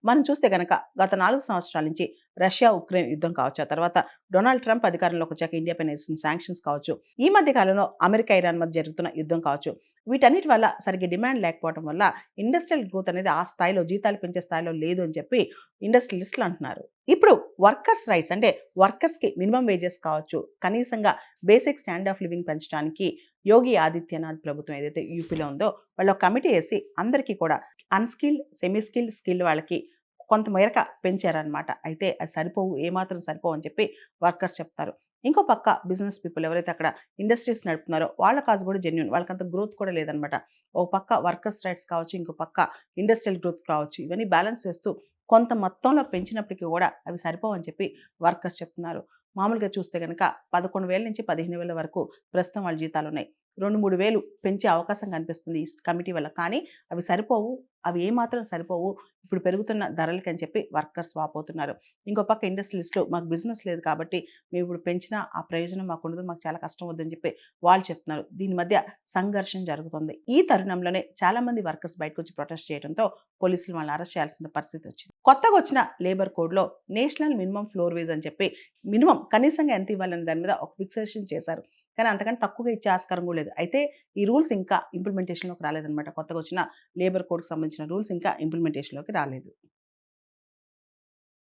మనం చూస్తే గనక గత 4 సంవత్సరాల నుంచి రష్యా, ఉక్రెయిన్ యుద్ధం కావచ్చు, ఆ తర్వాత డొనాల్డ్ ట్రంప్ అధికారంలోకి వచ్చాక ఇండియా పైన వేసిన శాంక్షన్స్ కావచ్చు, ఈ మధ్య కాలంలో అమెరికా, ఇరాన్ మధ్య జరుగుతున్న యుద్ధం కావచ్చు, వీటన్నిటి వల్ల సరిగ్గా డిమాండ్ లేకపోవడం వల్ల ఇండస్ట్రియల్ గ్రోత్ అనేది ఆ స్థాయిలో జీతాలు పెంచే స్థాయిలో లేదు అని చెప్పి ఇండస్ట్రియలిస్టులు అంటున్నారు. ఇప్పుడు వర్కర్స్ రైట్స్ అంటే వర్కర్స్‌కి మినిమమ్ వేజెస్ కావచ్చు, కనీసంగా బేసిక్ స్టాండర్డ్ ఆఫ్ లివింగ్ పెంచడానికి యోగి ఆదిత్యనాథ్ ప్రభుత్వం ఏదైతే యూపీలో ఉందో వాళ్ళు ఒక కమిటీ వేసి అందరికీ కూడా అన్‌స్కిల్డ్, సెమీ స్కిల్డ్, స్కిల్డ్ వాళ్ళకి కొంత మేరకు పెంచారనమాట. అయితే అది సరిపోవు, ఏమాత్రం సరిపోవు అని చెప్పి వర్కర్స్ చెప్తారు. ఇంకో పక్క బిజినెస్ పీపుల్ ఎవరైతే అక్కడ ఇండస్ట్రీస్ నడుపుతున్నారో వాళ్ళ కాజ్ కూడా జెన్యూన్. వాళ్ళకంత గ్రోత్ కూడా లేదనమాట. ఒక పక్క వర్కర్స్ రైట్స్ కావచ్చు, ఇంకో పక్క ఇండస్ట్రియల్ గ్రోత్ కావచ్చు, ఇవన్నీ బ్యాలెన్స్ చేస్తూ కొంత మొత్తంలో పెంచినప్పటికీ కూడా అవి సరిపోవని చెప్పి వర్కర్స్ చెప్తున్నారు. మామూలుగా చూస్తే గనక 11,000 నుంచి 15,000 వరకు ప్రస్తుతం వాళ్ళ జీతాలున్నాయి. 2, 3,000 పెంచే అవకాశం కనిపిస్తుంది ఈ కమిటీ వల్ల. కానీ అవి సరిపోవు. అవి ఏమాత్రం సరిపోవు. ఇప్పుడు పెరుగుతున్న ధరలకని చెప్పి వర్కర్స్ వాపోతున్నారు. ఇంకో పక్క ఇండస్ట్రియలిస్టులు మాకు బిజినెస్ లేదు కాబట్టి మేము ఇప్పుడు పెంచినా ఆ ప్రయోజనం మాకుండదు. మాకు చాలా కష్టం అవుద్దని చెప్పి వాళ్ళు చెప్తున్నారు. దీని మధ్య సంఘర్షణ జరుగుతుంది. ఈ తరుణంలోనే చాలామంది వర్కర్స్ బయటకొచ్చి ప్రొటెస్ట్ చేయడంతో పోలీసులు వాళ్ళని అరెస్ట్ చేయాల్సిన పరిస్థితి వచ్చింది. కొత్తగా వచ్చిన లేబర్ కోడ్‌లో నేషనల్ మినిమమ్ ఫ్లోర్ వేజ్ అని చెప్పి మినిమమ్ కనీసంగా ఎంత ఇవ్వాలనే దాని మీద ఒక ఫిక్సేషన్ చేశారు. కానీ అంతకంటే తక్కువగా ఇచ్చే ఆస్కారం కూడా లేదు. అయితే ఈ రూల్స్ ఇంకా ఇంప్లిమెంటేషన్‌లోకి రాలేదన్నమాట. కొత్తగా వచ్చిన లేబర్ కోడ్‌కి సంబంధించిన రూల్స్ ఇంకా ఇంప్లిమెంటేషన్‌లోకి రాలేదు.